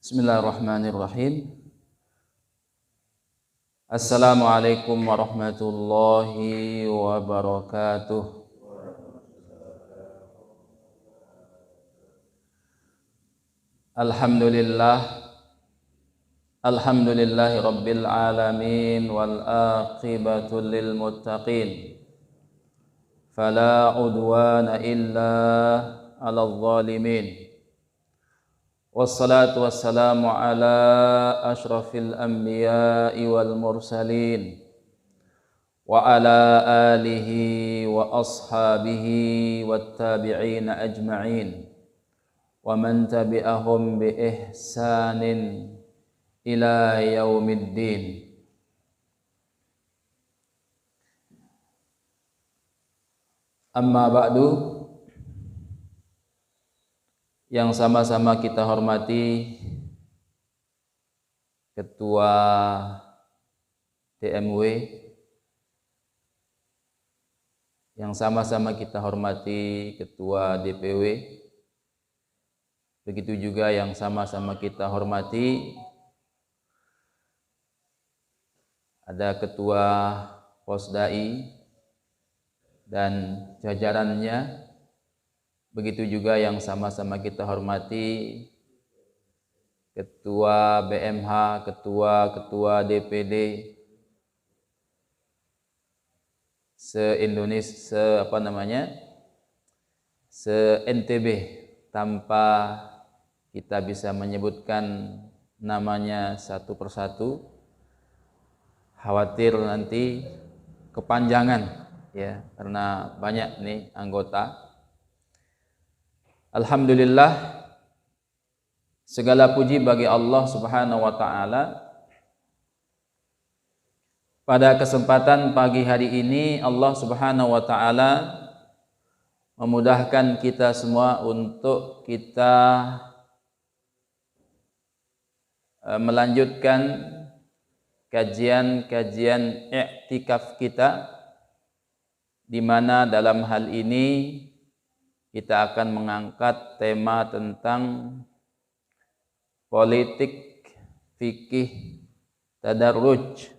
Bismillahirrahmanirrahim. Assalamualaikum warahmatullahi wabarakatuh. Alhamdulillahi rabbil alamin wal aqibatu lil muttaqin. Fala udwana illa 'alal zalimin. Wassalatu wassalamu ala ashrafil anbiya'i wal mursalin wa ala alihi wa ashabihi wat tabi'ina ajma'in wa man tabi'ahum bi ihsanin ila yaumiddin. Amma ba'du. Yang sama-sama kita hormati Ketua DMW, yang sama-sama kita hormati Ketua DPW, begitu juga yang sama-sama kita hormati ada Ketua Posdai dan jajarannya. Begitu juga yang sama-sama kita hormati Ketua BMH, Ketua DPD se-Indonesia, se-NTB, tanpa kita bisa menyebutkan namanya satu persatu, khawatir nanti kepanjangan ya, karena banyak nih anggota. Alhamdulillah, segala puji bagi Allah Subhanahu wa taala. Pada kesempatan pagi hari ini Allah Subhanahu wa taala memudahkan kita semua untuk kita melanjutkan kajian-kajian i'tikaf kita, di mana dalam hal ini kita akan mengangkat tema tentang politik fikih tadarruj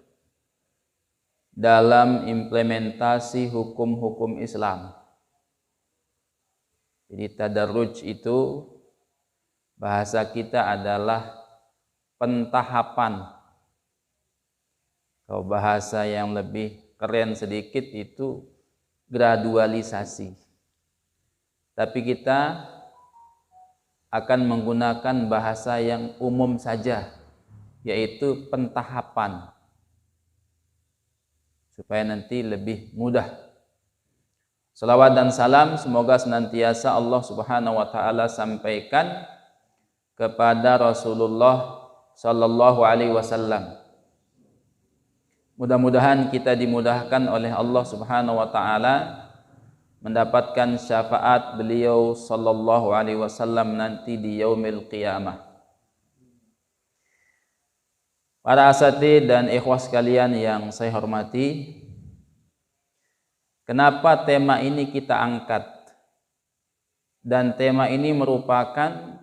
dalam implementasi hukum-hukum Islam. Jadi tadarruj itu bahasa kita adalah pentahapan. Kalau bahasa yang lebih keren sedikit itu gradualisasi. Tapi kita akan menggunakan bahasa yang umum saja, yaitu pentahapan, supaya nanti lebih mudah. Salawat dan salam semoga senantiasa Allah Subhanahu wa taala sampaikan kepada Rasulullah sallallahu alaihi wasallam. Mudah-mudahan kita dimudahkan oleh Allah Subhanahu wa taala mendapatkan syafaat beliau sallallahu alaihi wasallam nanti di yaumil qiyamah. Para asatidz dan ikhwas sekalian yang saya hormati, kenapa tema ini kita angkat? Dan tema ini merupakan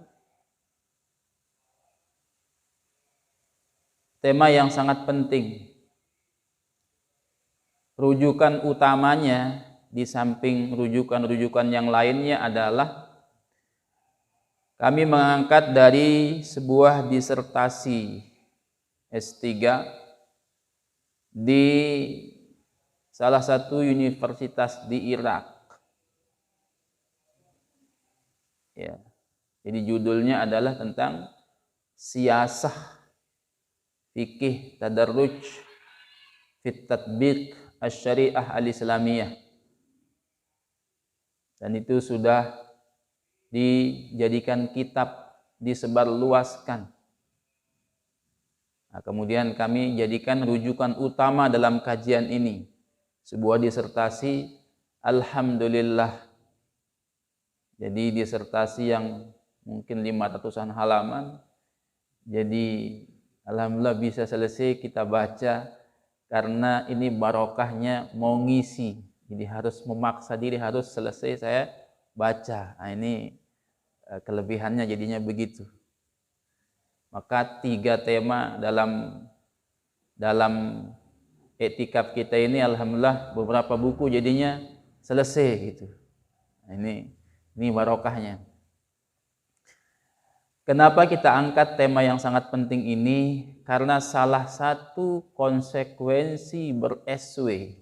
tema yang sangat penting. Rujukan utamanya di samping rujukan-rujukan yang lainnya adalah kami mengangkat dari sebuah disertasi S3 di salah satu universitas di Irak. Ya. Jadi judulnya adalah tentang siyasah fikih tadarruj fit tatbiq asy-syariah al-islamiyah. Dan itu sudah dijadikan kitab, disebarluaskan. Nah, kemudian kami jadikan rujukan utama dalam kajian ini sebuah disertasi, alhamdulillah. Jadi disertasi yang mungkin 500-an halaman. Jadi alhamdulillah bisa selesai kita baca, karena ini barokahnya mau ngisi. Jadi harus memaksa diri, harus selesai saya baca. Nah, ini kelebihannya jadinya begitu. Maka 3 tema dalam iktikaf kita ini, alhamdulillah beberapa buku jadinya selesai gitu. Nah, ini barokahnya. Kenapa kita angkat tema yang sangat penting ini? Karena salah satu konsekuensi ber-SW,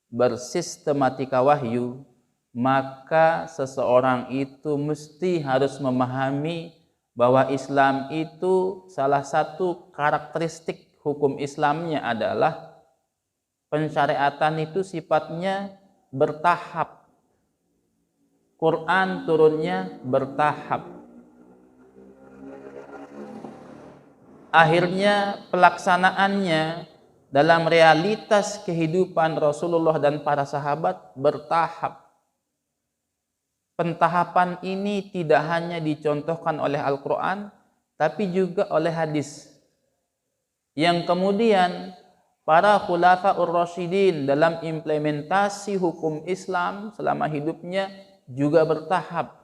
bersistematika wahyu, maka seseorang itu mesti harus memahami bahwa Islam itu salah satu karakteristik hukum Islamnya adalah pensyariatan itu sifatnya bertahap. Quran turunnya bertahap. Akhirnya pelaksanaannya dalam realitas kehidupan Rasulullah dan para sahabat bertahap. Pentahapan ini tidak hanya dicontohkan oleh Al-Quran, tapi juga oleh hadis. Yang kemudian para khulafaur rasyidin dalam implementasi hukum Islam selama hidupnya juga bertahap.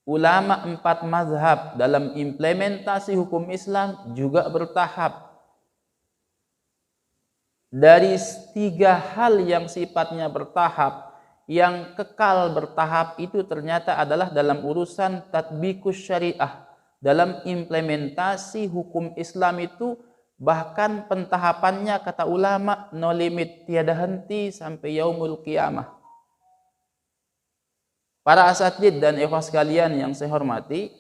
Ulama 4 mazhab dalam implementasi hukum Islam juga bertahap. Dari 3 hal yang sifatnya bertahap, yang kekal bertahap itu ternyata adalah dalam urusan tatbikus syariah. Dalam implementasi hukum Islam itu bahkan pentahapannya kata ulama no limit, tiada henti sampai yaumul qiyamah. Para asatidz dan ikhwah sekalian yang saya hormati,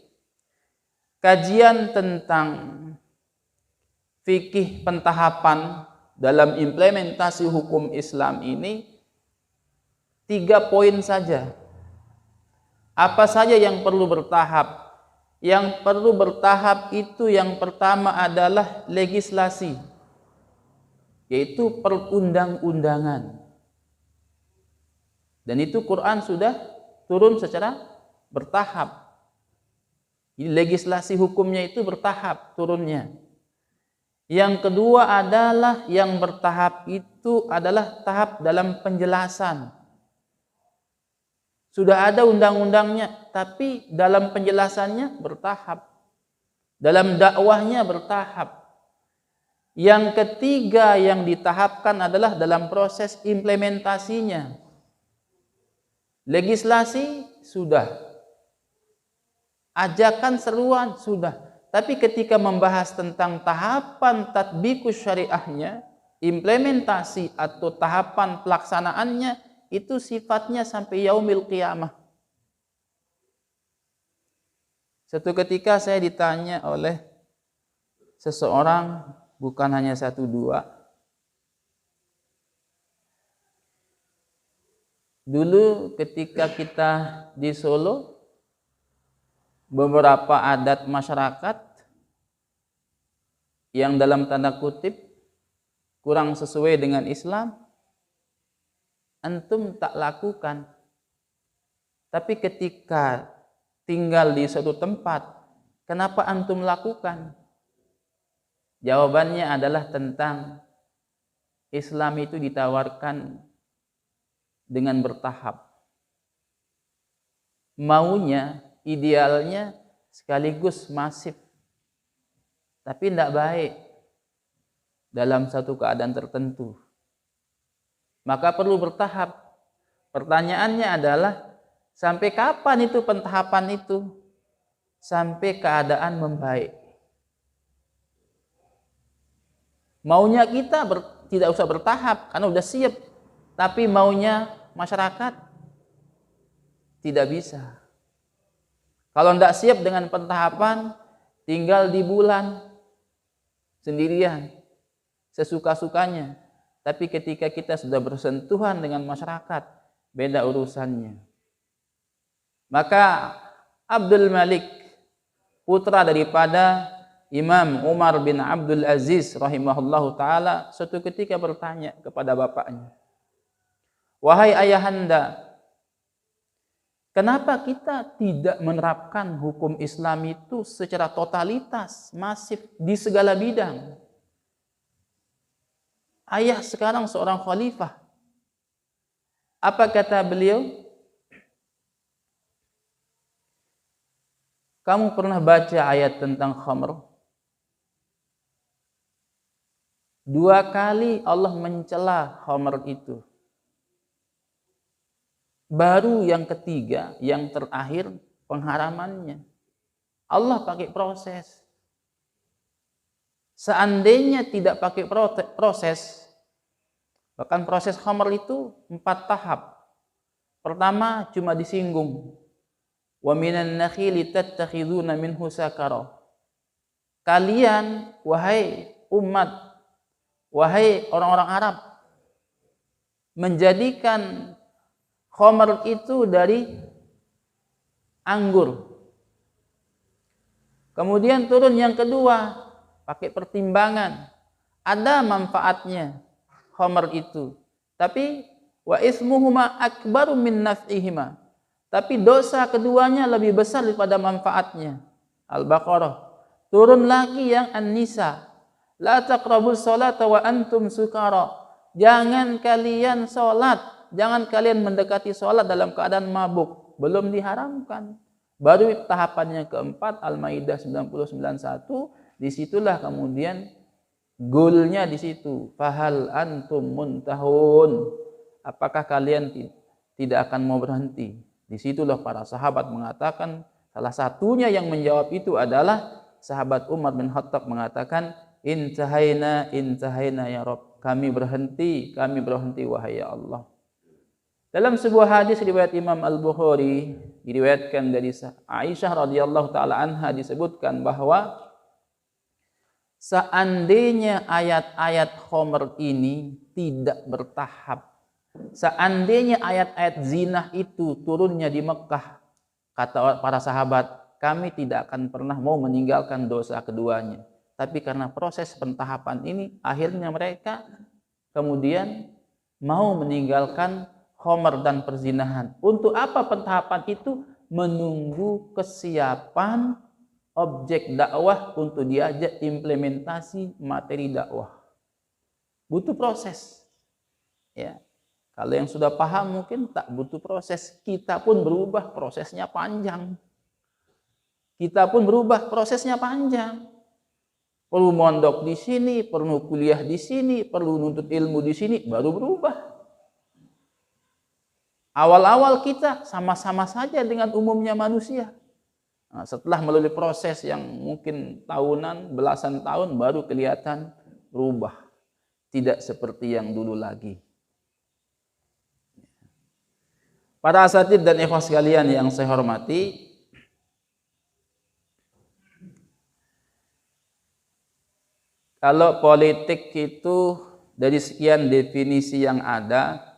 kajian tentang fikih pentahapan dalam implementasi hukum Islam ini 3 poin saja. Apa saja yang perlu bertahap? Yang perlu bertahap itu yang pertama adalah legislasi, yaitu perundang-undangan. Dan itu Quran sudah turun secara bertahap. Jadi legislasi hukumnya itu bertahap turunnya. Yang kedua adalah yang bertahap itu adalah tahap dalam penjelasan. Sudah ada undang-undangnya, tapi dalam penjelasannya bertahap. Dalam dakwahnya bertahap. Yang ketiga yang ditahapkan adalah dalam proses implementasinya. Legislasi sudah. Ajakan seruan sudah. Tapi ketika membahas tentang tahapan tatbikus syariahnya, implementasi atau tahapan pelaksanaannya, itu sifatnya sampai yaumil qiyamah. Suatu ketika saya ditanya oleh seseorang, bukan hanya 1-2. Dulu ketika kita di Solo, beberapa adat masyarakat yang dalam tanda kutip kurang sesuai dengan Islam, antum tak lakukan. Tapi ketika tinggal di suatu tempat, kenapa antum lakukan? Jawabannya adalah tentang Islam itu ditawarkan dengan bertahap. Maunya, idealnya sekaligus masif. Tapi tidak baik dalam satu keadaan tertentu. Maka perlu bertahap. Pertanyaannya adalah, sampai kapan itu pentahapan itu? Sampai keadaan membaik. Maunya kita tidak usah bertahap, karena udah siap. Tapi maunya masyarakat tidak bisa. Kalau tidak siap dengan pentahapan, tinggal di bulan sendirian, sesuka-sukanya. Tapi ketika kita sudah bersentuhan dengan masyarakat, beda urusannya. Maka Abdul Malik, putra daripada Imam Umar bin Abdul Aziz rahimahullahu ta'ala, suatu ketika bertanya kepada bapaknya, "Wahai ayahanda, kenapa kita tidak menerapkan hukum Islam itu secara totalitas, masif, di segala bidang? Ayah sekarang seorang khalifah." Apa kata beliau? Kamu pernah baca ayat tentang khamr? 2 kali Allah mencela khamr itu. Baru yang ketiga, yang terakhir pengharamannya. Allah pakai proses. Seandainya tidak pakai proses, bahkan proses khamr itu 4 tahap. Pertama cuma disinggung. Wa minan nakhili tattakhiduna minhu sakara. Kalian wahai umat, wahai orang-orang Arab, menjadikan khamr itu dari anggur. Kemudian turun yang kedua, pakai pertimbangan. Ada manfaatnya khamr itu. Tapi wa ismuhuma akbaru min naf'ihima. Tapi dosa keduanya lebih besar daripada manfaatnya. Al-Baqarah. Turun lagi yang An-Nisa. La taqrabus salata wa antum sukara. Jangan kalian salat, jangan kalian mendekati salat dalam keadaan mabuk. Belum diharamkan. Baru tahapan yang keempat, Al-Maidah 99:1, disitulah kemudian goalnya di situ. Fahal antum muntahun. Apakah kalian tidak akan mau berhenti? Disitulah para sahabat mengatakan, salah satunya yang menjawab itu adalah sahabat Umar bin Khattab mengatakan, intahaina ya Rabb. Kami berhenti wahai ya Allah. Dalam sebuah hadis riwayat Imam Al-Bukhari, diriwayatkan dari Aisyah radhiyallahu taala anha, disebutkan bahwa seandainya ayat-ayat khamr ini tidak bertahap, seandainya ayat-ayat zina itu turunnya di Mekah, kata para sahabat, kami tidak akan pernah mau meninggalkan dosa keduanya. Tapi karena proses pentahapan ini, akhirnya mereka kemudian mau meninggalkan khamr dan perzinahan. Untuk apa pentahapan itu? Menunggu kesiapan objek dakwah untuk diajak implementasi materi dakwah. Butuh proses. Ya. Kalau yang sudah paham mungkin tak butuh proses. Kita pun berubah, prosesnya panjang. Perlu mondok di sini, perlu kuliah di sini, perlu nuntut ilmu di sini, baru berubah. Awal-awal kita sama-sama saja dengan umumnya manusia. Nah, setelah melalui proses yang mungkin tahunan, belasan tahun, baru kelihatan berubah. Tidak seperti yang dulu lagi. Para asatidz dan ikhwah sekalian yang saya hormati, kalau politik itu dari sekian definisi yang ada,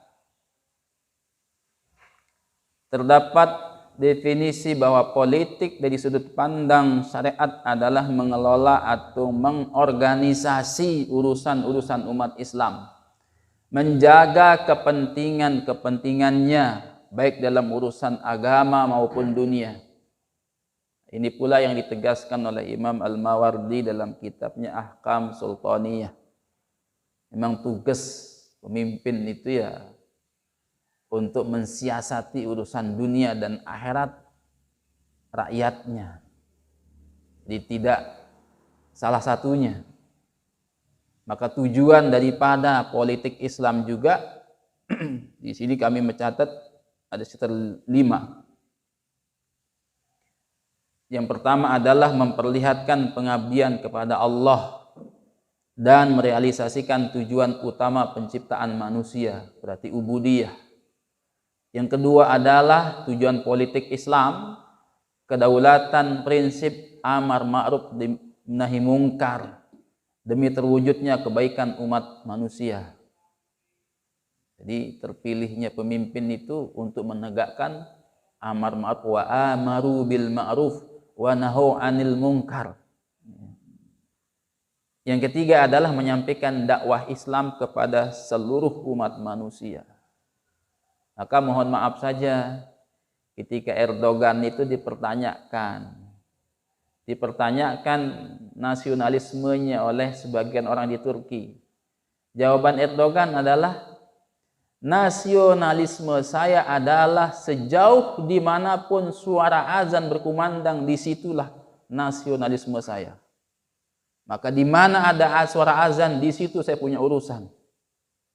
terdapat definisi bahwa politik dari sudut pandang syariat adalah mengelola atau mengorganisasi urusan-urusan umat Islam, menjaga kepentingan-kepentingannya baik dalam urusan agama maupun dunia. Ini pula yang ditegaskan oleh Imam Al-Mawardi dalam kitabnya Ahkam Sultaniyah. Memang tugas pemimpin itu ya untuk mensiasati urusan dunia dan akhirat rakyatnya. Jadi tidak salah satunya. Maka tujuan daripada politik Islam juga di sini kami mencatat ada sekitar 5. Yang pertama adalah memperlihatkan pengabdian kepada Allah dan merealisasikan tujuan utama penciptaan manusia, berarti ubudiyah. Yang kedua adalah tujuan politik Islam, kedaulatan prinsip amar ma'ruf nahi mungkar demi terwujudnya kebaikan umat manusia. Jadi terpilihnya pemimpin itu untuk menegakkan amar ma'ruf wa amaru bil ma'ruf wa nahu 'anil munkar. Yang ketiga adalah menyampaikan dakwah Islam kepada seluruh umat manusia. Maka mohon maaf saja ketika Erdogan itu dipertanyakan nasionalismenya oleh sebagian orang di Turki. Jawaban Erdogan adalah Nasionalisme saya adalah sejauh dimanapun suara azan berkumandang, disitulah nasionalisme saya. Maka di mana ada suara azan, di situ saya punya urusan.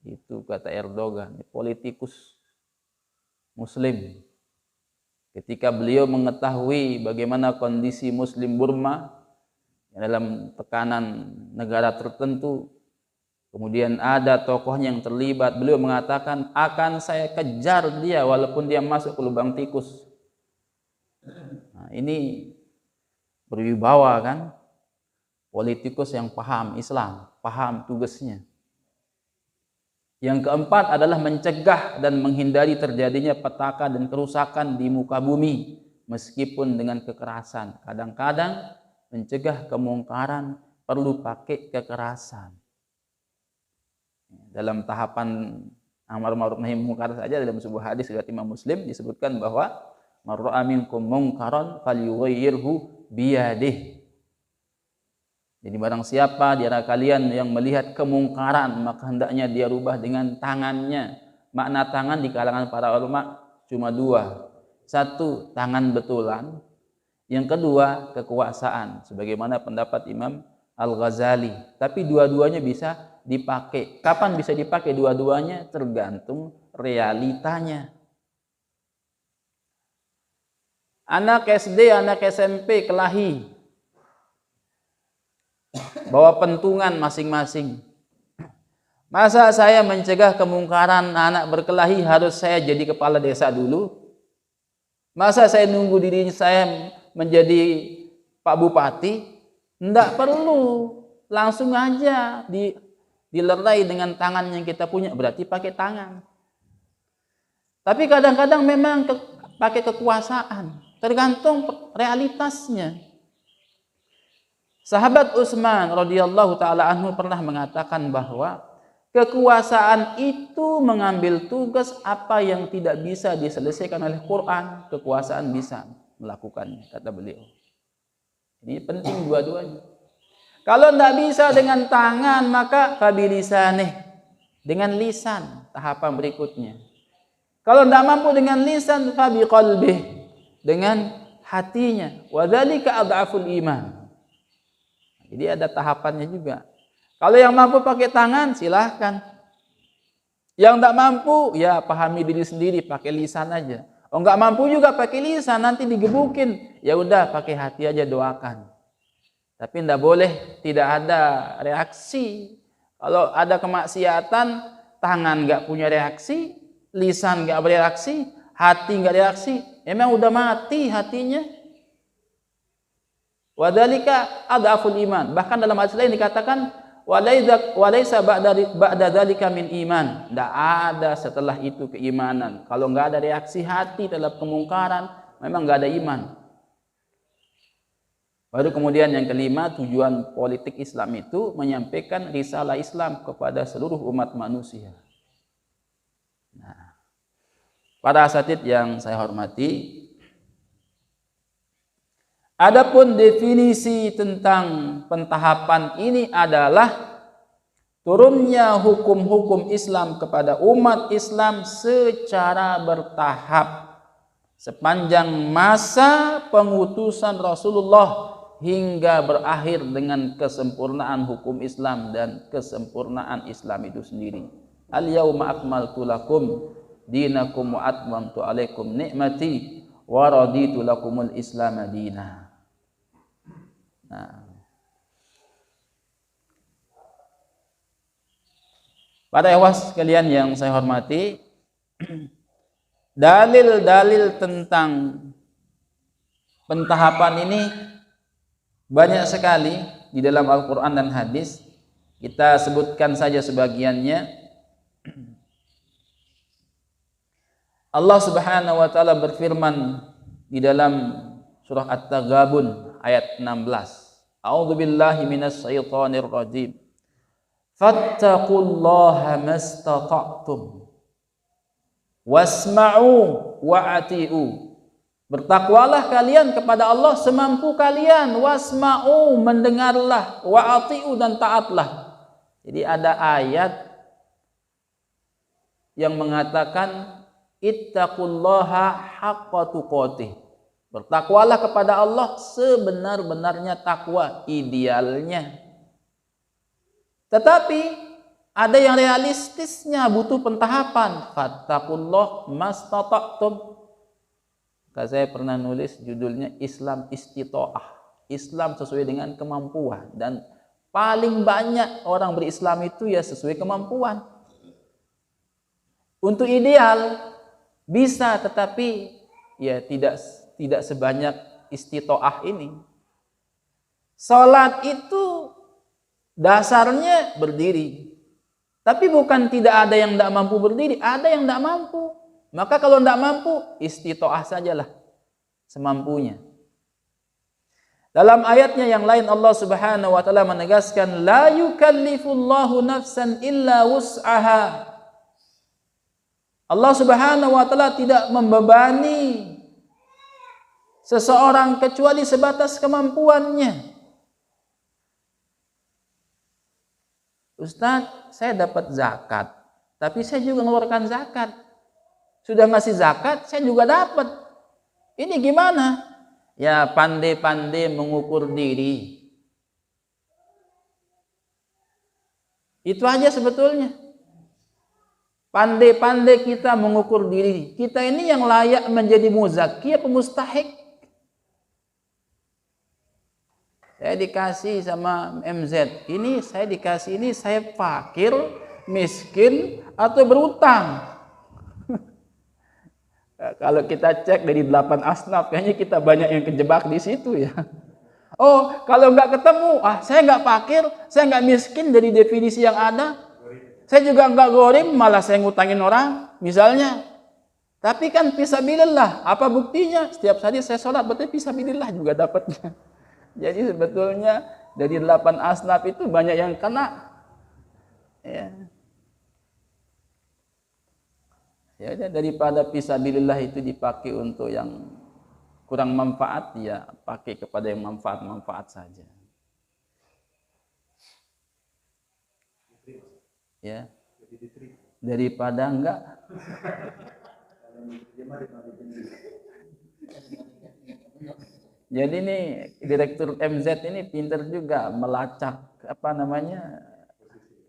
Itu kata Erdogan, politikus Muslim. Ketika beliau mengetahui bagaimana kondisi Muslim Burma dalam tekanan negara tertentu, kemudian ada tokohnya yang terlibat, beliau mengatakan akan saya kejar dia walaupun dia masuk ke lubang tikus. Nah, ini berwibawa kan? Politikus yang paham Islam, paham tugasnya. Yang keempat adalah mencegah dan menghindari terjadinya petaka dan kerusakan di muka bumi meskipun dengan kekerasan. Kadang-kadang mencegah kemungkaran perlu pakai kekerasan. Dalam tahapan amar ma'ruf nahi munkar saja, dalam sebuah hadis riwayat Imam Muslim disebutkan bahwa man ra'a minkum munkaran falyughayyirhu biyadihi. Jadi barang siapa di antara kalian yang melihat kemungkaran, maka hendaknya dia rubah dengan tangannya. Makna tangan di kalangan para ulama cuma dua. Satu, tangan betulan. Yang kedua, kekuasaan. Sebagaimana pendapat Imam Al-Ghazali. Tapi dua-duanya bisa dipakai. Kapan bisa dipakai dua-duanya? Tergantung realitanya. Anak SD, anak SMP kelahi, bawa pentungan masing-masing. Masa saya mencegah kemungkaran anak berkelahi harus saya jadi kepala desa dulu? Masa saya nunggu diri saya menjadi Pak Bupati? Tidak perlu, langsung aja dilerai dengan tangan yang kita punya, berarti pakai tangan. Tapi kadang-kadang memang pakai kekuasaan, tergantung realitasnya. Sahabat Utsman radhiyallahu taala anhu pernah mengatakan bahwa kekuasaan itu mengambil tugas apa yang tidak bisa diselesaikan oleh Quran, kekuasaan bisa melakukannya, kata beliau. Ini penting dua-duanya. Kalau tidak bisa dengan tangan, maka fabilisanih, dengan lisan, tahapan berikutnya. Kalau tidak mampu dengan lisan, fabiqalbih, dengan hatinya. Wa dzalika adhaful iman. Jadi ada tahapannya juga. Kalau yang mampu pakai tangan, silahkan. Yang tidak mampu, ya pahami diri sendiri, pakai lisan aja. Oh, nggak mampu juga pakai lisan, nanti digebukin. Ya udah, pakai hati aja, doakan. Tapi tidak boleh tidak ada reaksi. Kalau ada kemaksiatan, tangan nggak punya reaksi, lisan nggak bereaksi, hati nggak reaksi, emang udah mati hatinya. Wadhalika adhaful iman. Bahkan dalam hadis lain dikatakan walaisa ba'da dzalika min iman. Tidak ada setelah itu keimanan. Kalau nggak ada reaksi hati dalam kemungkaran, memang nggak ada iman. Baru kemudian yang kelima, tujuan politik Islam itu menyampaikan risalah Islam kepada seluruh umat manusia. Nah, para asatidz yang saya hormati, adapun definisi tentang pentahapan ini adalah turunnya hukum-hukum Islam kepada umat Islam secara bertahap sepanjang masa pengutusan Rasulullah hingga berakhir dengan kesempurnaan hukum Islam dan kesempurnaan Islam itu sendiri. Al-yauma akmaltu lakum dinakum wa atmamtu alaikum ni'mati wa raditu lakumul Islam madina. Nah, para ikhwas sekalian yang saya hormati, dalil-dalil tentang pentahapan ini banyak sekali di dalam Al-Quran dan hadis. Kita sebutkan saja sebagiannya. Allah Subhanahu wa taala berfirman di dalam surah At-Taghabun ayat 16. A'udzu billahi minasy syaithanir rajim. Fattaqullaha mastata'tum wasma'u wa'ati'u. Bertakwalah kalian kepada Allah semampu kalian, wasma'u, mendengarlah, wa'ati'u, dan taatlah. Jadi ada ayat yang mengatakan ittaqullaha haqqa tuqatih. Bertakwalah kepada Allah sebenar-benarnya takwa, idealnya. Tetapi ada yang realistisnya, butuh pentahapan. Fattaqullah mastata'tum. Saya pernah nulis judulnya Islam istita'ah. Islam sesuai dengan kemampuan. Dan paling banyak orang berislam itu ya sesuai kemampuan. Untuk ideal bisa, tetapi ya tidak sebanyak istita'ah ini. Salat itu dasarnya berdiri. Tapi bukan tidak ada yang tidak mampu berdiri, ada yang tidak mampu. Maka kalau tidak mampu, istita'ah sajalah semampunya. Dalam ayatnya yang lain Allah Subhanahu wa taala menegaskan la yukallifullahu nafsan illa wus'aha. Allah Subhanahu wa taala tidak membebani seseorang kecuali sebatas kemampuannya. Ustaz, saya dapat zakat, tapi saya juga mengeluarkan zakat. Sudah ngasih zakat, saya juga dapat. Ini gimana? Ya pandai-pandai mengukur diri. Itu aja sebetulnya. Pandai-pandai kita mengukur diri. Kita ini yang layak menjadi muzaki apa mustahik? Saya dikasih sama MZ. Ini saya dikasih ini, saya fakir, miskin, atau berutang. Kalau kita cek dari 8 asnaf, kayaknya kita banyak yang kejebak di situ ya. Oh, kalau nggak ketemu, saya nggak fakir, saya nggak miskin dari definisi yang ada. Saya juga nggak gorim, malah saya ngutangin orang, misalnya. Tapi kan fisabilillah, apa buktinya? Setiap hari saya sholat, berarti fisabilillah juga dapatnya. Jadi sebetulnya dari 8 asnaf itu banyak yang kena. Ya, daripada fisabilillah itu dipakai untuk yang kurang manfaat, ya pakai kepada yang manfaat-manfaat saja. Ya, daripada enggak. Jadi ini Direktur MZ ini pintar juga melacak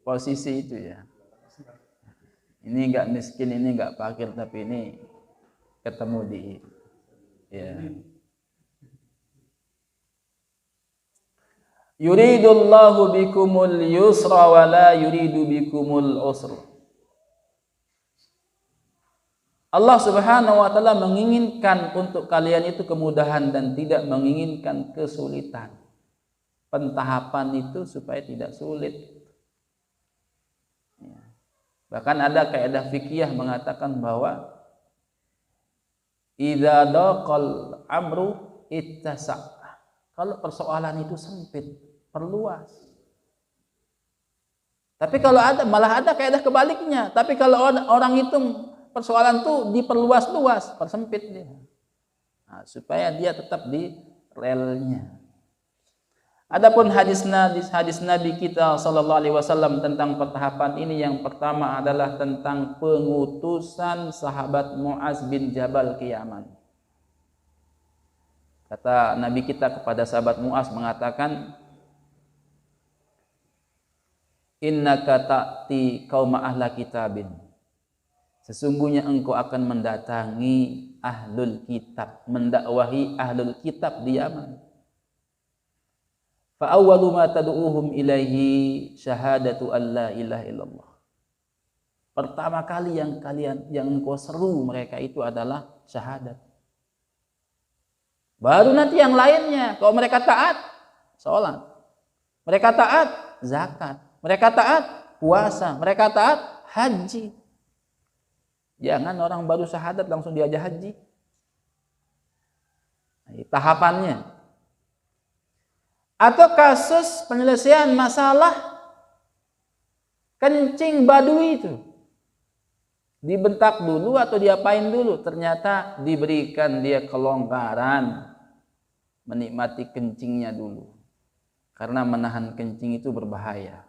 posisi itu ya. Ini enggak miskin, ini enggak fakir, tapi ini ketemu di ya. Yuridullahu bikumul yusra wa la yuridu bikumul usra. Allah Subhanahu wa taala menginginkan untuk kalian itu kemudahan dan tidak menginginkan kesulitan. Pentahapan itu supaya tidak sulit. Ya. Bahkan ada kaidah fikih mengatakan bahwa idza daqal amru ittasa'. Kalau persoalan itu sempit, perluas. Tapi kalau malah ada kaidah kebaliknya. Tapi kalau orang itu persoalan itu diperluas-luas, persempit dia. Nah, supaya dia tetap di relnya. Adapun hadis Nabi kita sallallahu alaihi wasallam tentang pentahapan ini, yang pertama adalah tentang pengutusan sahabat Muaz bin Jabal ke Yaman. Kata Nabi kita kepada sahabat Muaz mengatakan, innaka ta'ti qauma ahla kitabin. Sesungguhnya engkau akan mendatangi ahlul kitab, mendakwahi ahlul kitab di Yaman. Fa awwalu ma tad'uuhum ilaihi syahadatu alla ilaha illallah. Pertama kali yang engkau seru mereka itu adalah syahadat. Baru nanti yang lainnya. Kalau mereka taat, sholat. Mereka taat, zakat. Mereka taat, puasa. Mereka taat, haji. Jangan orang baru syahadat langsung diajak haji. Nah, tahapannya. Atau kasus penyelesaian masalah kencing badui itu. Dibentak dulu atau diapain dulu. Ternyata diberikan dia kelonggaran. Menikmati kencingnya dulu. Karena menahan kencing itu berbahaya.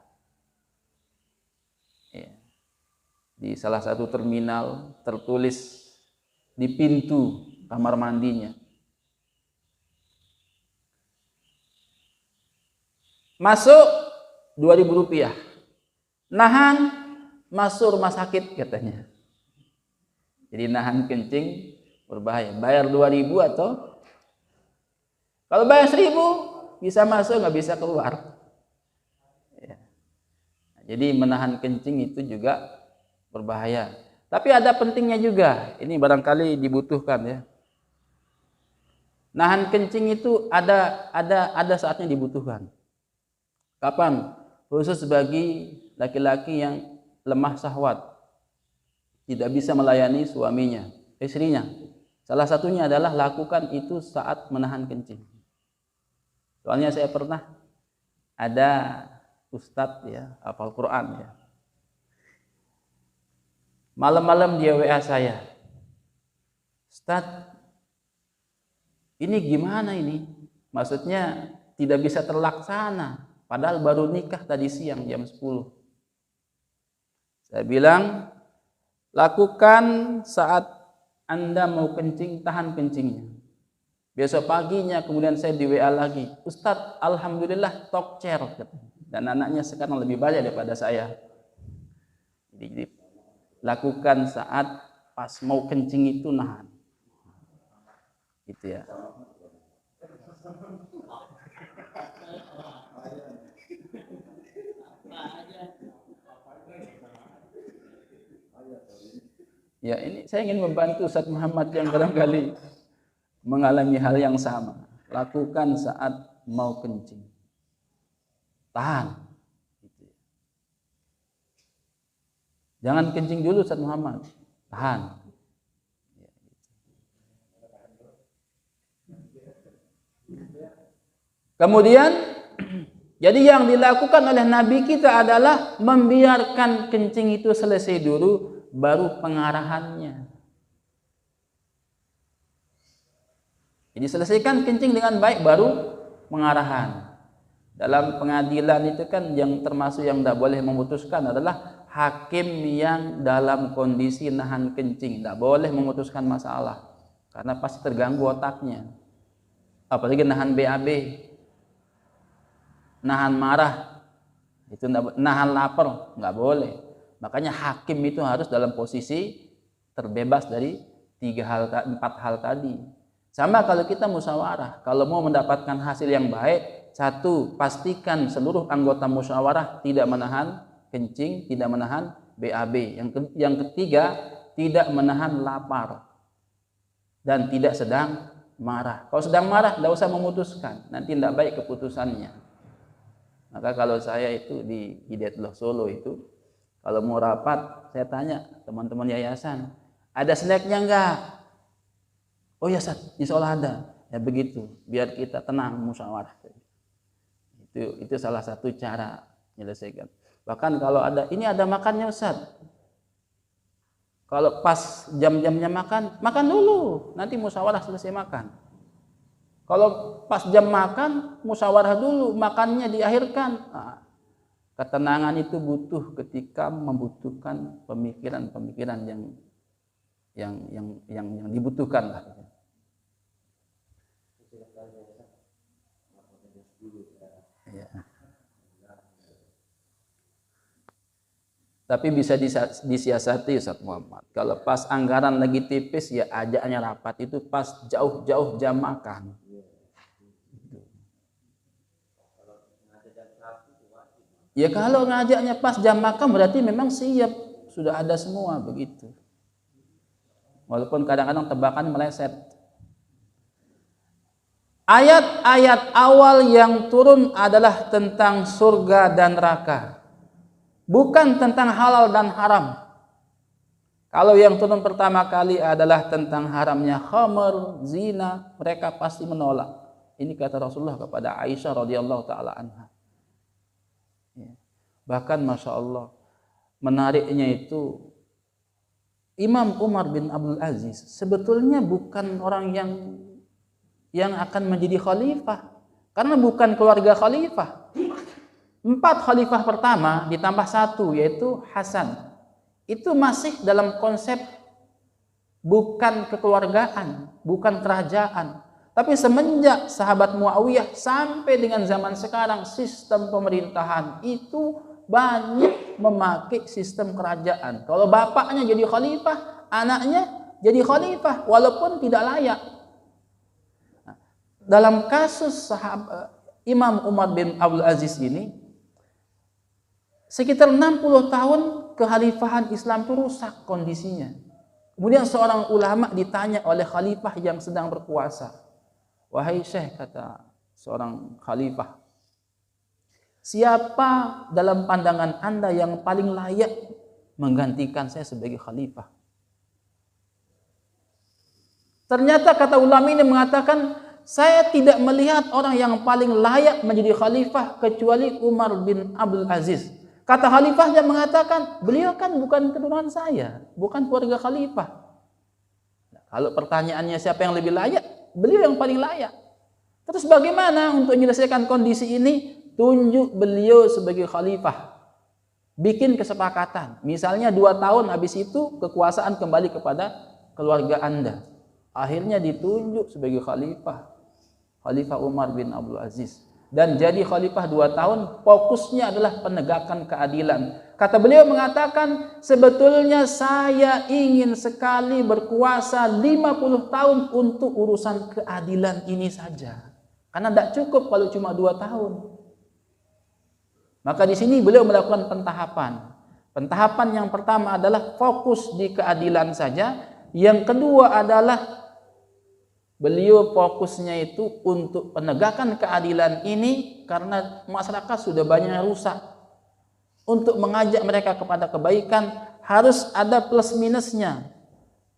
Ya. di salah satu terminal, tertulis di pintu kamar mandinya, masuk 2.000 rupiah, nahan masuk rumah sakit katanya. Jadi nahan kencing berbahaya. Bayar 2.000 atau kalau bayar 1.000 bisa masuk, nggak bisa keluar. Ya. Jadi menahan kencing itu juga berbahaya. Tapi ada pentingnya juga. Ini barangkali dibutuhkan ya. Nahan kencing itu ada saatnya dibutuhkan. Kapan? Khusus bagi laki-laki yang lemah syahwat, tidak bisa melayani suaminya, istrinya. Salah satunya adalah lakukan itu saat menahan kencing. Soalnya saya pernah ada ustadz ya, hafal Quran ya. Malam-malam dia WA saya, Ustadz, ini gimana ini? Maksudnya tidak bisa terlaksana, padahal baru nikah tadi siang jam 10. Saya bilang, lakukan saat Anda mau kencing, tahan kencingnya. Besok paginya kemudian saya di WA lagi, Ustadz, alhamdulillah tokcer, dan anaknya sekarang lebih banyak daripada saya. Jadi lakukan saat pas mau kencing itu nahan. Gitu ya. Ya, ini saya ingin membantu Ustaz Muhammad yang barangkali mengalami hal yang sama. Lakukan saat mau kencing. Tahan. Jangan kencing dulu Ustaz Muhammad. Tahan. Kemudian, jadi yang dilakukan oleh Nabi kita adalah membiarkan kencing itu selesai dulu, baru pengarahannya. Jadi selesaikan kencing dengan baik, baru pengarahan. Dalam pengadilan itu kan yang termasuk yang tidak boleh memutuskan adalah hakim yang dalam kondisi nahan kencing. Tidak boleh memutuskan masalah, karena pasti terganggu otaknya. Apalagi nahan BAB, nahan marah, itu nahan lapar, nggak boleh. Makanya hakim itu harus dalam posisi terbebas dari 4 hal tadi. Sama kalau kita musyawarah, kalau mau mendapatkan hasil yang baik, 1, pastikan seluruh anggota musyawarah tidak menahan kencing, tidak menahan BAB. Yang ketiga, tidak menahan lapar dan tidak sedang marah. Kalau sedang marah, tidak usah memutuskan, nanti tidak baik keputusannya. Maka kalau saya itu di Hidayatullah Solo itu, kalau mau rapat, saya tanya teman-teman yayasan, ada snacknya enggak? Oh ya Ustaz, insya Allah ada. Ya begitu, biar kita tenang musyawarah. Itu salah satu cara menyelesaikan. Bahkan kalau ini ada makannya Ustaz. Kalau pas jam-jamnya makan, makan dulu. Nanti musyawarah selesai makan. Kalau pas jam makan, musyawarah dulu, makannya diakhirkan. Nah, ketenangan itu butuh ketika membutuhkan pemikiran-pemikiran yang dibutuhkan lah. Ya. Tapi bisa disiasati Ustaz Muhammad. Kalau pas anggaran lagi tipis, ya ajaknya rapat itu pas jauh-jauh jam makan. Ya kalau ngajaknya pas jam makan berarti memang siap, sudah ada semua begitu. Walaupun kadang-kadang tebakan meleset. Ayat-ayat awal yang turun adalah tentang surga dan neraka, bukan tentang halal dan haram. Kalau yang turun pertama kali adalah tentang haramnya khamr, zina, mereka pasti menolak. Ini kata Rasulullah kepada Aisyah radhiyallahu taala anha. Bahkan Masya Allah, menariknya itu Imam Umar bin Abdul Aziz sebetulnya bukan orang yang akan menjadi khalifah, karena bukan keluarga khalifah. 4 khalifah pertama ditambah 1, yaitu Hasan. itu masih dalam konsep bukan kekeluargaan, bukan kerajaan. Tapi semenjak sahabat Muawiyah sampai dengan zaman sekarang, sistem pemerintahan itu banyak memakai sistem kerajaan. Kalau bapaknya jadi khalifah, anaknya jadi khalifah walaupun tidak layak. Dalam kasus Imam Umar bin Abdul Aziz ini, sekitar 60 tahun kekhalifahan Islam itu rusak kondisinya. Kemudian seorang ulama ditanya oleh khalifah yang sedang berkuasa, "Wahai Syekh," kata seorang khalifah, "siapa dalam pandangan Anda yang paling layak menggantikan saya sebagai khalifah?" Ternyata kata ulama ini mengatakan, "Saya tidak melihat orang yang paling layak menjadi khalifah kecuali Umar bin Abdul Aziz." Kata khalifahnya mengatakan, "Beliau kan bukan keturunan saya, bukan keluarga khalifah." Nah, kalau pertanyaannya siapa yang lebih layak, beliau yang paling layak. Terus bagaimana untuk menyelesaikan kondisi ini? Tunjuk beliau sebagai khalifah. Bikin kesepakatan. Misalnya 2 tahun habis itu kekuasaan kembali kepada keluarga Anda. Akhirnya ditunjuk sebagai khalifah. Khalifah Umar bin Abdul Aziz. Dan jadi khalifah 2 tahun, fokusnya adalah penegakan keadilan. Kata beliau mengatakan, "Sebetulnya saya ingin sekali berkuasa 50 tahun untuk urusan keadilan ini saja. Karena tidak cukup kalau cuma 2 tahun. Maka di sini beliau melakukan pentahapan. Pentahapan yang pertama adalah fokus di keadilan saja. Yang kedua adalah beliau fokusnya itu untuk penegakan keadilan ini karena masyarakat sudah banyak yang rusak. Untuk mengajak mereka kepada kebaikan harus ada plus minusnya.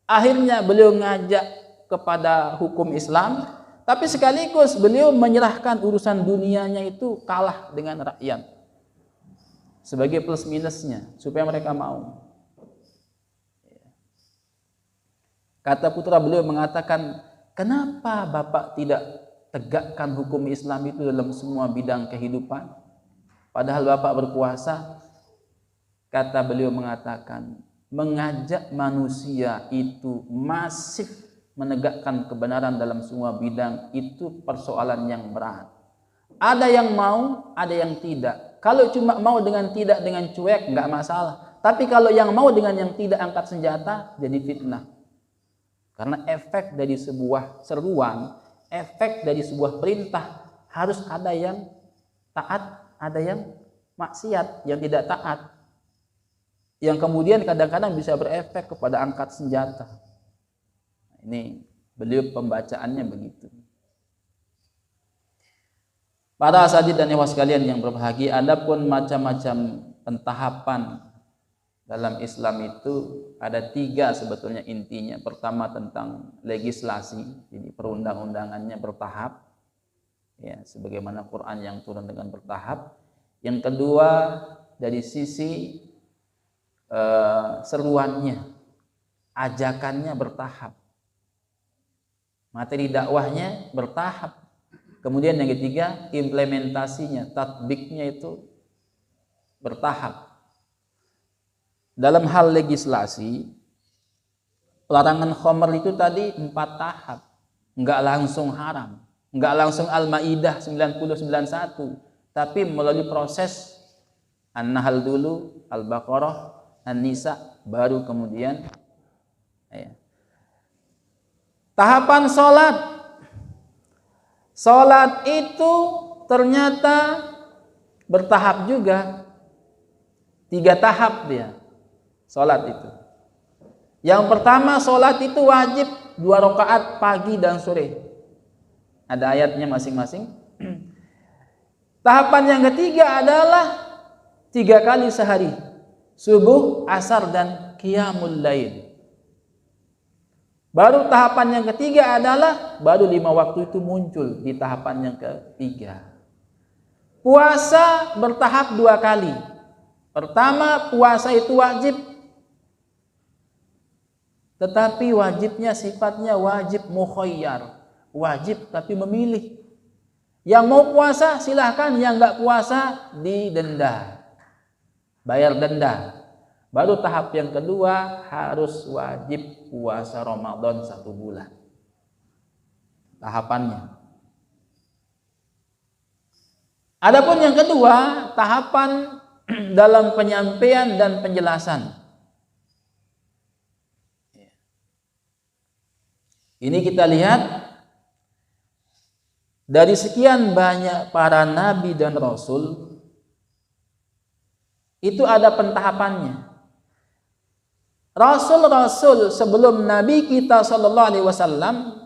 Akhirnya beliau ngajak kepada hukum Islam, tapi sekaligus beliau menyerahkan urusan dunianya itu kalah dengan rakyat. Sebagai plus minusnya supaya mereka mau. Kata putra beliau mengatakan, "Kenapa Bapak tidak tegakkan hukum Islam itu dalam semua bidang kehidupan? Padahal Bapak berkuasa." Kata beliau mengatakan, mengajak manusia itu masif menegakkan kebenaran dalam semua bidang itu persoalan yang berat. Ada yang mau, ada yang tidak. Kalau cuma mau dengan tidak, dengan cuek, nggak masalah. Tapi kalau yang mau dengan yang tidak angkat senjata, jadi fitnah. Karena efek dari sebuah seruan, efek dari sebuah perintah, harus ada yang taat, ada yang maksiat, yang tidak taat. Yang kemudian kadang-kadang bisa berefek kepada angkat senjata. Ini beliau pembacaannya begitu. Para asatidz dan ikhwah sekalian yang berbahagia, adapun macam-macam pentahapan dalam Islam itu ada 3 sebetulnya intinya. Pertama tentang legislasi, jadi perundang-undangannya bertahap, ya, sebagaimana Quran yang turun dengan bertahap. Yang kedua dari sisi seruannya, ajakannya bertahap, materi dakwahnya bertahap. Kemudian yang ketiga, implementasinya, tatbiknya itu bertahap. Dalam hal legislasi, larangan khamr itu tadi 4 tahap. Enggak langsung haram, enggak langsung Al-Maidah 90-91, tapi melalui proses An-Nahl dulu, Al-Baqarah, An-Nisa, baru kemudian tahapan sholat. Sholat itu ternyata bertahap juga. 3 tahap dia sholat itu. Yang pertama, sholat itu wajib 2 rakaat pagi dan sore. Ada ayatnya masing-masing. Tahapan yang ketiga adalah 3 kali sehari, subuh, asar, dan qiyamul lail. Baru tahapan yang ketiga adalah baru 5 waktu itu muncul di tahapan yang ketiga. Puasa bertahap 2 kali. Pertama, puasa itu wajib, tetapi wajibnya sifatnya wajib mukhayyar, wajib tapi memilih. Yang mau puasa silahkan, yang nggak puasa didenda, bayar denda. Baru tahap yang kedua harus wajib puasa Ramadan 1 bulan. Tahapannya. Adapun yang kedua, tahapan dalam penyampaian dan penjelasan. Ini kita lihat dari sekian banyak para nabi dan rasul, itu ada pentahapannya. Rasul-rasul sebelum Nabi kita sallallahu alaihi wasallam,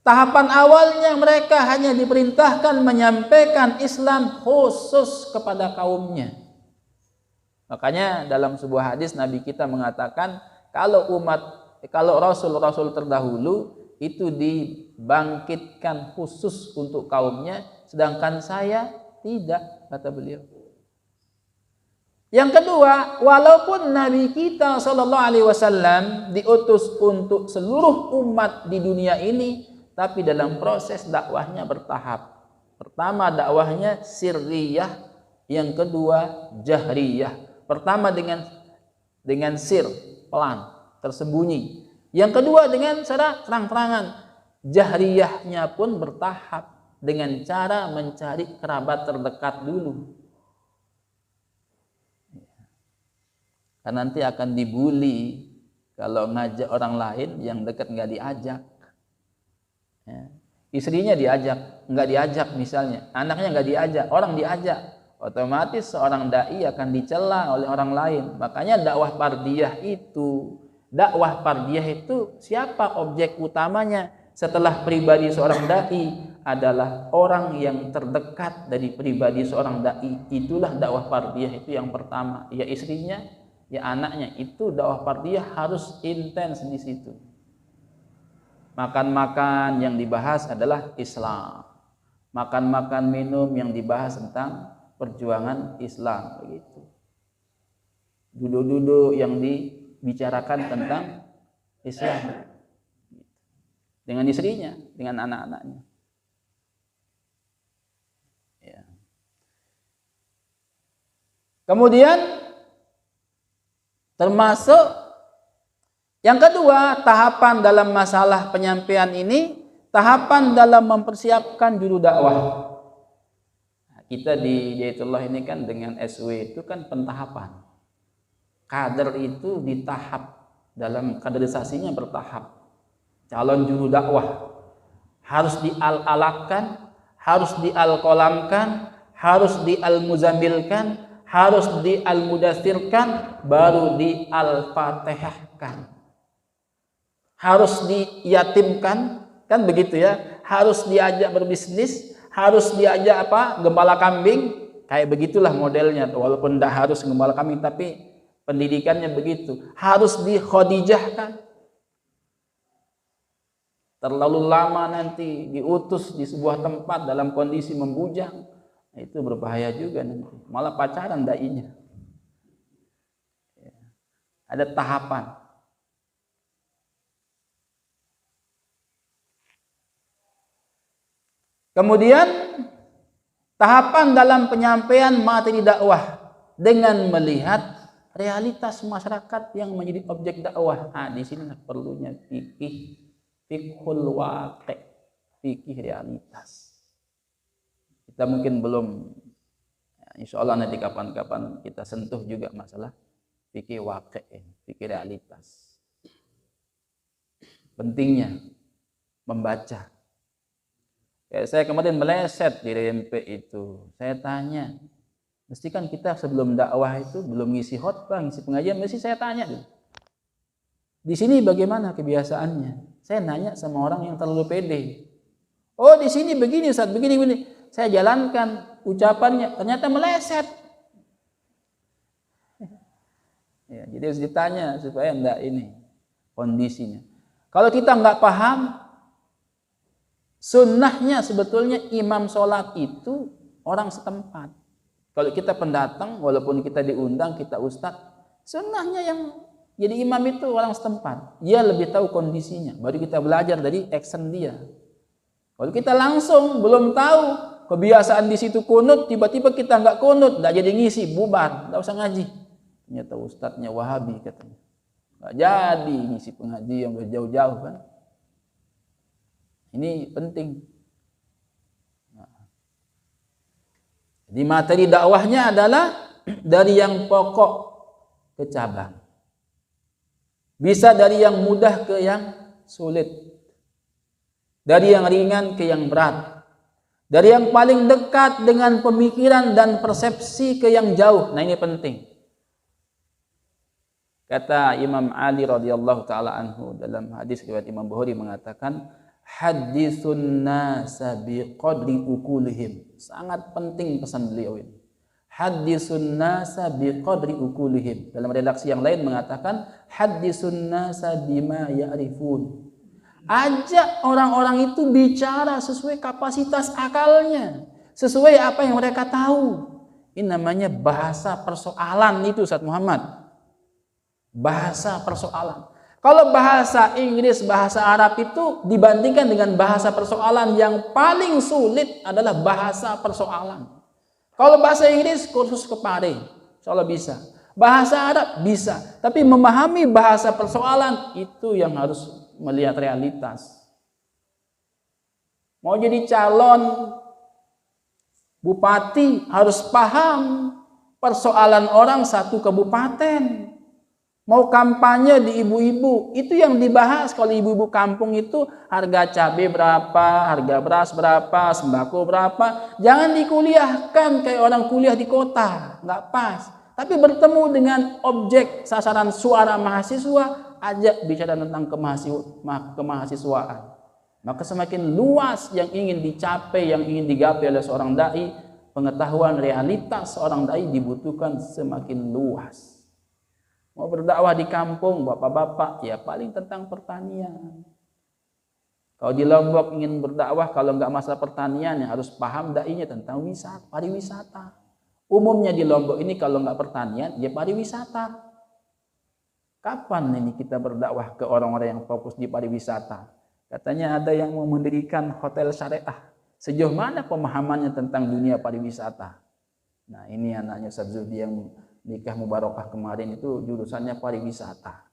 tahapan awalnya mereka hanya diperintahkan menyampaikan Islam khusus kepada kaumnya. Makanya dalam sebuah hadis Nabi kita mengatakan, kalau rasul-rasul terdahulu itu dibangkitkan khusus untuk kaumnya, sedangkan saya tidak, kata beliau. Yang kedua, walaupun Nabi kita sallallahu alaihi wasallam diutus untuk seluruh umat di dunia ini, tapi dalam proses dakwahnya bertahap. Pertama dakwahnya sirriyah, yang kedua jahriyah. Pertama dengan sir, pelan, tersembunyi. Yang kedua dengan cara terang-terangan. Jahriyahnya pun bertahap dengan cara mencari kerabat terdekat dulu. Karena nanti akan dibully kalau ngajak orang lain yang dekat nggak diajak. Ya. Istrinya diajak, nggak diajak misalnya, anaknya nggak diajak, orang diajak, otomatis seorang dai akan dicela oleh orang lain. Makanya dakwah fardiyah itu siapa objek utamanya setelah pribadi seorang dai adalah orang yang terdekat dari pribadi seorang dai. Itulah dakwah fardiyah itu yang pertama, ya istrinya, ya anaknya. Itu dakwah fardiyah harus intens di situ. Makan-makan yang dibahas adalah Islam. Makan-makan minum yang dibahas tentang perjuangan Islam, begitu. Duduk-duduk yang dibicarakan tentang Islam. Dengan istrinya, dengan anak-anaknya. Ya. Kemudian termasuk yang kedua, tahapan dalam masalah penyampaian ini, tahapan dalam mempersiapkan juru dakwah. Kita di Hidayatullah ini kan dengan SW itu kan pentahapan. Kader itu di tahap, dalam kaderisasinya bertahap. Calon juru dakwah harus dial-alakkan, harus dial-kolamkan, harus dial-muzamilkan, harus dial-mudathirkan, baru dial-fatihahkan. Harus diyatimkan, kan begitu ya, harus diajak berbisnis, harus diajak gembala kambing, kayak begitulah modelnya. Walaupun tidak harus gembala kambing, tapi pendidikannya begitu. Harus dikhadijahkan, terlalu lama nanti diutus di sebuah tempat dalam kondisi membujang, itu berbahaya juga nanti, malah pacaran dainya. Ada tahapan. Kemudian tahapan dalam penyampaian materi dakwah dengan melihat realitas masyarakat yang menjadi objek dakwah. Di sini perlunya fiqhul waqi', fikih realitas. Kita mungkin belum, insya Allah nanti kapan-kapan kita sentuh juga masalah fikih waqi', fikih realitas. Pentingnya membaca. Saya kemarin meleset di RMP itu. Saya tanya, mesti kan kita sebelum dakwah itu belum ngisi khotbah, ngisi pengajian, mesti saya tanya dulu. Di sini bagaimana kebiasaannya? Saya nanya sama orang yang terlalu pede. Oh di sini begini Ustaz, begini. Saya jalankan ucapannya, ternyata meleset. Ya, jadi harus ditanya supaya enggak ini kondisinya. Kalau kita enggak paham, sunnahnya sebetulnya imam sholat itu orang setempat. Kalau kita pendatang, walaupun kita diundang, kita ustadz, sunnahnya yang jadi imam itu orang setempat. Dia lebih tahu kondisinya. Baru kita belajar dari action dia. Kalau kita langsung belum tahu kebiasaan di situ kunut, tiba-tiba kita nggak kunut, nggak jadi ngisi, bubar, nggak usah ngaji. Ternyata ustadznya Wahabi katanya. Nggak jadi ngisi pengajian jauh-jauh kan. Ini penting. Jadi materi dakwahnya adalah dari yang pokok ke cabang. Bisa dari yang mudah ke yang sulit. Dari yang ringan ke yang berat. Dari yang paling dekat dengan pemikiran dan persepsi ke yang jauh. Nah ini penting. Kata Imam Ali radhiyallahu taala anhu dalam hadis riwayat Imam Bukhari mengatakan, haditsun nasa biqadri ukulihim. Sangat penting pesan beliau ini. Haditsun nasa biqadri ukulihim. Dalam redaksi yang lain mengatakan, haditsun nasa bima ya'rifun. Ajak orang-orang itu bicara sesuai kapasitas akalnya, sesuai apa yang mereka tahu. Ini namanya bahasa persoalan itu Ustaz Muhammad. Bahasa persoalan. Kalau bahasa Inggris, bahasa Arab itu dibandingkan dengan bahasa persoalan, yang paling sulit adalah bahasa persoalan. Kalau bahasa Inggris kursus kepare, insya Allah bisa. Bahasa Arab bisa, tapi memahami bahasa persoalan itu yang harus melihat realitas. Mau jadi calon bupati harus paham persoalan orang satu kabupaten. Mau kampanye di ibu-ibu, itu yang dibahas kalau ibu-ibu kampung itu harga cabai berapa, harga beras berapa, sembako berapa. Jangan dikuliahkan kayak orang kuliah di kota, nggak pas. Tapi bertemu dengan objek sasaran suara mahasiswa, ajak bicara tentang kemahasiswaan. Maka semakin luas yang ingin dicapai, yang ingin digapai oleh seorang dai, pengetahuan realitas seorang dai dibutuhkan semakin luas. Mau berdakwah di kampung, bapak-bapak, ya paling tentang pertanian. Kalau di Lombok ingin berdakwah, kalau nggak masalah pertanian, ya harus paham dai-nya tentang pariwisata. Umumnya di Lombok ini kalau nggak pertanian, ya pariwisata. Kapan ini kita berdakwah ke orang-orang yang fokus di pariwisata? Katanya ada yang mau mendirikan hotel syariah. Sejauh mana pemahamannya tentang dunia pariwisata? Nah ini anaknya Ustaz Zuhdi yang nikah mubarakah kemarin itu jurusannya pariwisata.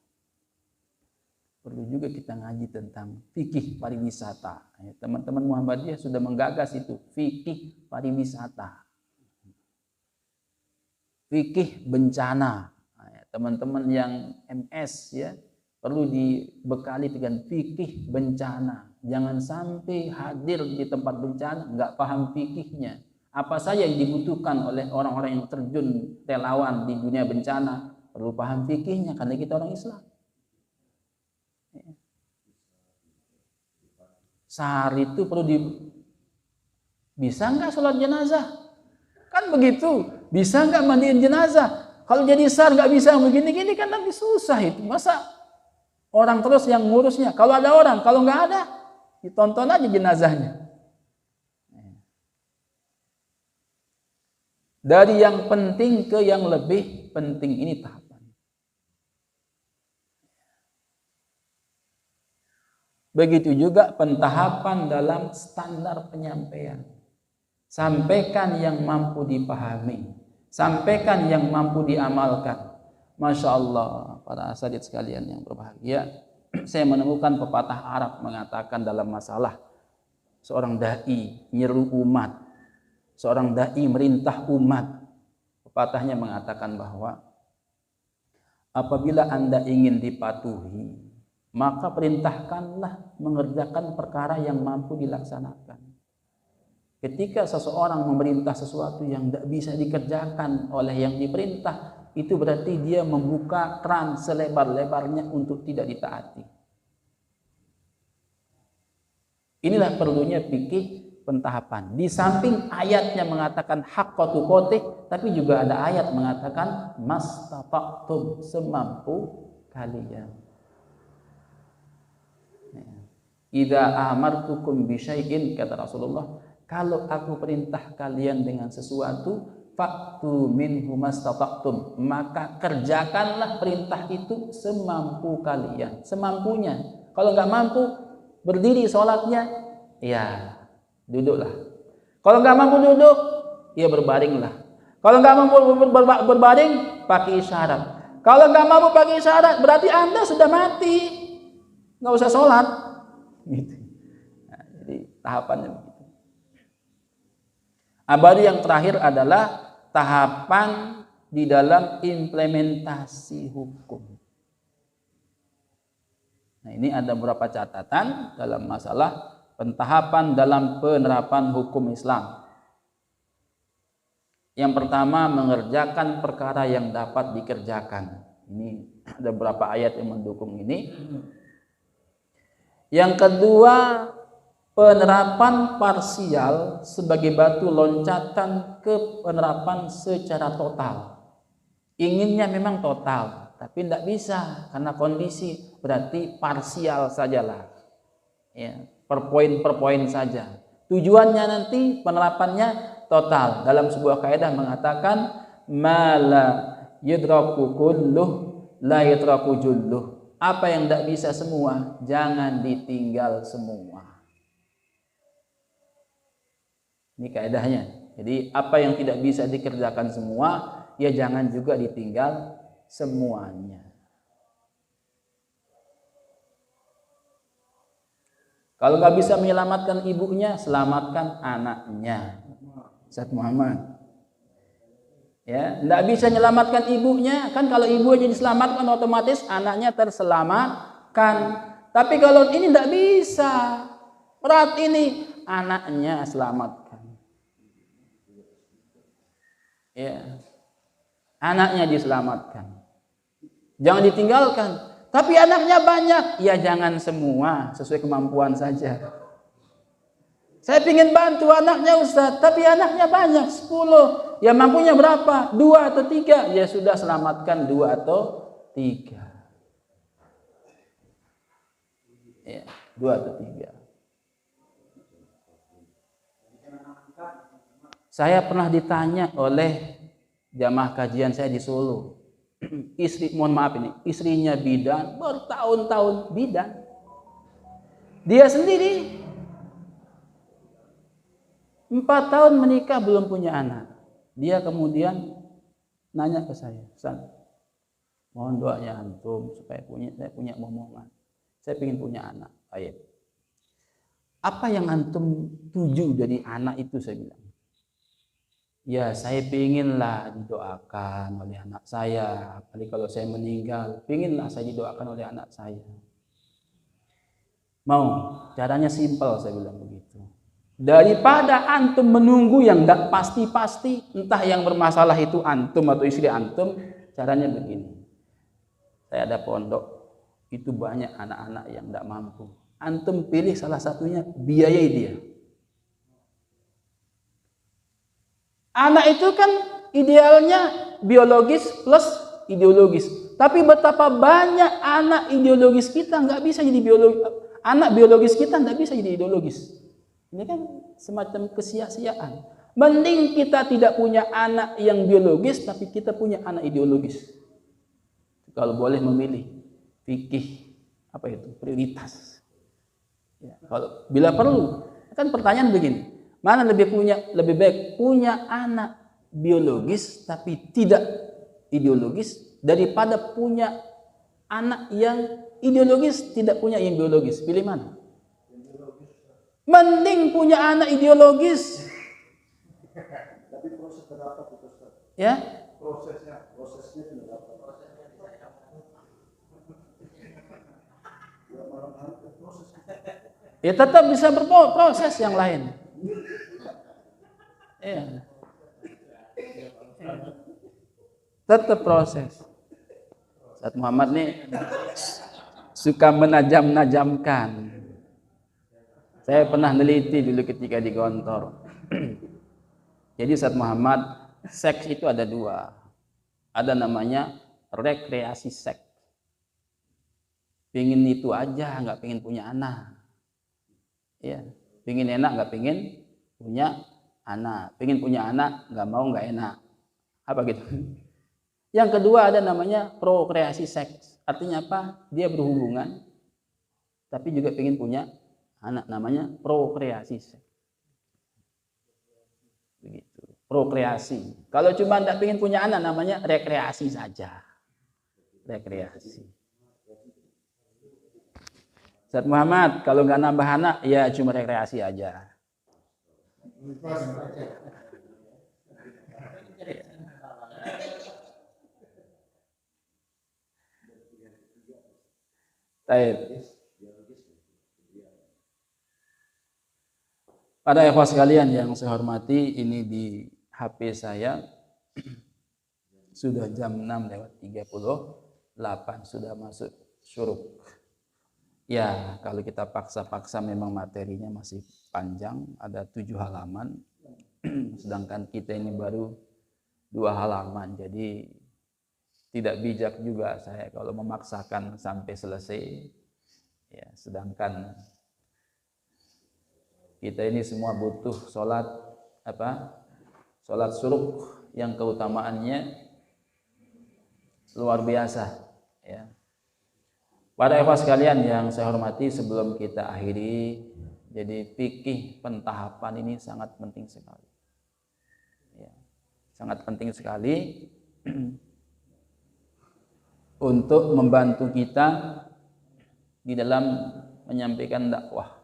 Perlu juga kita ngaji tentang fikih pariwisata. Teman-teman Muhammadiyah sudah menggagas itu, fikih pariwisata. Fikih bencana. Teman-teman yang MS ya perlu dibekali dengan fikih bencana. Jangan sampai hadir di tempat bencana nggak paham fikihnya. Apa saja yang dibutuhkan oleh orang-orang yang terjun relawan di dunia bencana, perlu paham fikihnya karena kita orang Islam. Sehari itu perlu bisa nggak sholat jenazah? Kan begitu. Bisa nggak mandiin jenazah? Kalau jadi sar nggak bisa begini-gini kan nanti susah itu. Masa orang terus yang ngurusnya? Kalau ada orang, kalau nggak ada, ditonton aja jenazahnya. Dari yang penting ke yang lebih penting, ini tahapan. Begitu juga pentahapan dalam standar penyampaian. Sampaikan yang mampu dipahami, sampaikan yang mampu diamalkan. Masya Allah, para asatidz sekalian yang berbahagia, saya menemukan pepatah Arab mengatakan dalam masalah seorang dai nyeru umat, seorang dai merintah umat. Pepatahnya mengatakan bahwa apabila Anda ingin dipatuhi, maka perintahkanlah mengerjakan perkara yang mampu dilaksanakan. Ketika seseorang memerintah sesuatu yang tidak bisa dikerjakan oleh yang diperintah, itu berarti dia membuka keran selebar-lebarnya untuk tidak ditaati. Inilah perlunya fikih pentahapan. Di samping ayatnya mengatakan haqqatu qotih, tapi juga ada ayat mengatakan mastata'tum, semampu kalian. Idza amartukum bi syai'in, kata Rasulullah, kalau aku perintah kalian dengan sesuatu, fa'tu minhu mastata'tum, maka kerjakanlah perintah itu semampu kalian, semampunya. Kalau nggak mampu berdiri sholatnya, ya duduklah. Kalau nggak mampu duduk, ya berbaringlah. Kalau nggak mampu berbaring, pakai isyarat. Kalau nggak mampu pakai isyarat, berarti Anda sudah mati, nggak usah sholat. Gitu. Nah, jadi tahapannya begitu. Baru yang terakhir adalah tahapan di dalam implementasi hukum. Nah, ini ada beberapa catatan dalam masalah pentahapan dalam penerapan hukum Islam. Yang pertama, mengerjakan perkara yang dapat dikerjakan. Ini ada beberapa ayat yang mendukung ini. Yang kedua, penerapan parsial sebagai batu loncatan ke penerapan secara total. Inginnya memang total, tapi tidak bisa karena kondisi, berarti parsial sajalah. Ya, per poin saja. Tujuannya nanti penerapannya total. Dalam sebuah kaidah mengatakan mala yudraku kulluh la yudraku julluh. Apa yang tidak bisa semua, jangan ditinggal semua. Ini kaidahnya. Jadi apa yang tidak bisa dikerjakan semua, ya jangan juga ditinggal semuanya. Kalau nggak bisa menyelamatkan ibunya, selamatkan anaknya. Ustaz Muhammad. Ya, nggak bisa menyelamatkan ibunya, kan kalau ibunya diselamatkan otomatis anaknya terselamatkan. Tapi kalau ini nggak bisa, berat ini, anaknya selamatkan. Ya, anaknya diselamatkan. Jangan ditinggalkan. Tapi anaknya banyak, ya jangan semua, sesuai kemampuan saja. Saya ingin bantu anaknya Ustaz, tapi anaknya banyak, 10. Ya mampunya berapa? 2 atau 3. Ya sudah, selamatkan 2 atau 3. Ya, 2 atau 3. Saya pernah ditanya oleh jamaah kajian saya di Solo. Istrinya bidan, bertahun-tahun bidan. Dia sendiri 4 tahun menikah belum punya anak. Dia kemudian nanya ke saya, Ustaz, mohon doanya antum supaya saya punya momongan. Saya ingin punya anak. Baik. Apa yang antum tuju dari anak itu, saya bilang. Ya, saya pinginlah didoakan oleh anak saya. Apalagi kalau saya meninggal, pinginlah saya didoakan oleh anak saya. Mau, caranya simpel, saya bilang begitu. Daripada antum menunggu yang tidak pasti-pasti, entah yang bermasalah itu antum atau istri antum, caranya begini. Saya ada pondok, itu banyak anak-anak yang tidak mampu. Antum pilih salah satunya, biayai dia. Anak itu kan idealnya biologis plus ideologis. Tapi betapa banyak anak ideologis kita nggak bisa jadi biologis. Anak biologis kita nggak bisa jadi ideologis. Ini kan semacam kesia-siaan. Mending kita tidak punya anak yang biologis, tapi kita punya anak ideologis. Kalau boleh memilih, fikih apa itu prioritas. Ya, kalau bila perlu, kan pertanyaan begini. Mana lebih baik punya anak biologis tapi tidak ideologis daripada punya anak yang ideologis tidak punya yang biologis? Pilih mana? Mending punya anak ideologis. Tapi proses berapa itu, Ustaz? Ya? Prosesnya berapa? Ya tetap bisa berproses yang lain. Ya. Tetap proses. Ustaz Muhammad nih suka menajam-najamkan. Saya pernah neliti dulu ketika di Gontor. Jadi Ustaz Muhammad, seks itu ada 2. Ada namanya rekreasi seks. Pingin itu aja, nggak pingin punya anak. Ya, pingin enak, nggak pingin punya anak. Pingin punya anak, nggak mau, nggak enak. Apa gitu? Yang kedua ada namanya prokreasi seks. Artinya apa? Dia berhubungan, tapi juga pingin punya anak. Namanya prokreasi seks. Begitu. prokreasi. Kalau cuma tidak ingin punya anak, namanya rekreasi saja. Rekreasi. Ustaz Muhammad, kalau nggak nambah anak, ya cuma rekreasi aja. Baik. Para ikhwas sekalian yang saya hormati, ini di HP saya sudah jam 6:38, sudah masuk syuruk. Ya, kalau kita paksa-paksa memang materinya masih panjang, ada 7 halaman. Sedangkan kita ini baru 2 halaman. Jadi tidak bijak juga saya kalau memaksakan sampai selesai. Ya, sedangkan kita ini semua butuh sholat sholat syuruk yang keutamaannya luar biasa. Ya. Para ikhwas sekalian yang saya hormati, sebelum kita akhiri, jadi fikih pentahapan ini sangat penting sekali. Ya, sangat penting sekali untuk membantu kita di dalam menyampaikan dakwah.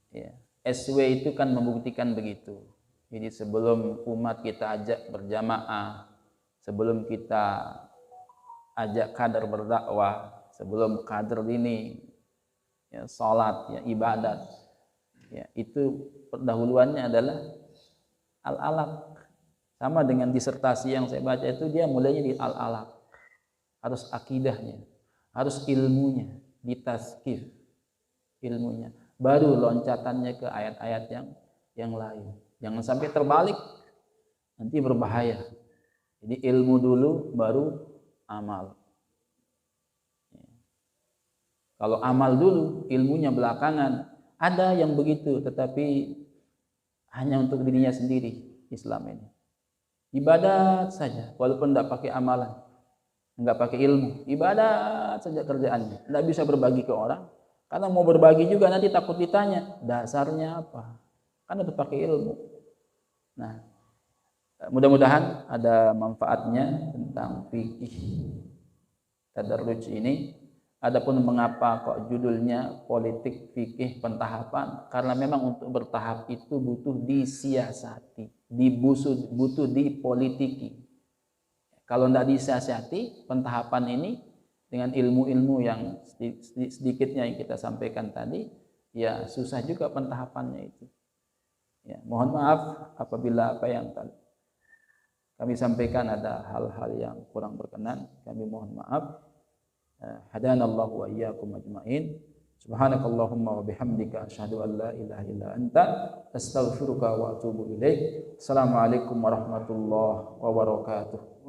Ya, SW itu kan membuktikan begitu. Jadi sebelum umat kita ajak berjamaah, sebelum kita ajak kader berdakwah, sebelum kader ini ya, salat, ya, ibadat, ya, itu pendahuluannya adalah al-alaq. Sama dengan disertasi yang saya baca itu, dia mulainya di al-alaq. Harus akidahnya, harus ilmunya, ditazkir ilmunya. Baru loncatannya ke ayat-ayat yang lain. Jangan sampai terbalik, nanti berbahaya. Jadi ilmu dulu baru amal. Kalau amal dulu, ilmunya belakangan. Ada yang begitu, tetapi hanya untuk dirinya sendiri. Islam ini ibadat saja, walaupun tidak pakai amalan, nggak pakai ilmu, ibadat saja kerjaannya, tidak bisa berbagi ke orang. Karena mau berbagi juga nanti takut ditanya dasarnya apa, kan harus pakai ilmu. Nah, mudah-mudahan ada manfaatnya tentang fikih tadarruj ini. Adapun mengapa kok judulnya politik fikih pentahapan, karena memang untuk bertahap itu butuh disiasati, butuh dipolitiki. Kalau tidak disiasati pentahapan ini dengan ilmu-ilmu yang sedikitnya yang kita sampaikan tadi, ya susah juga pentahapannya itu. Ya, mohon maaf apabila apa yang kami sampaikan ada hal-hal yang kurang berkenan, kami mohon maaf. Hadanallahu wa iyyakum ajmain. Subhanakallahumma wa bihamdika asyhadu an la ilaha illa anta astaghfiruka wa atubu ilaik. Assalamualaikum warahmatullahi wabarakatuh.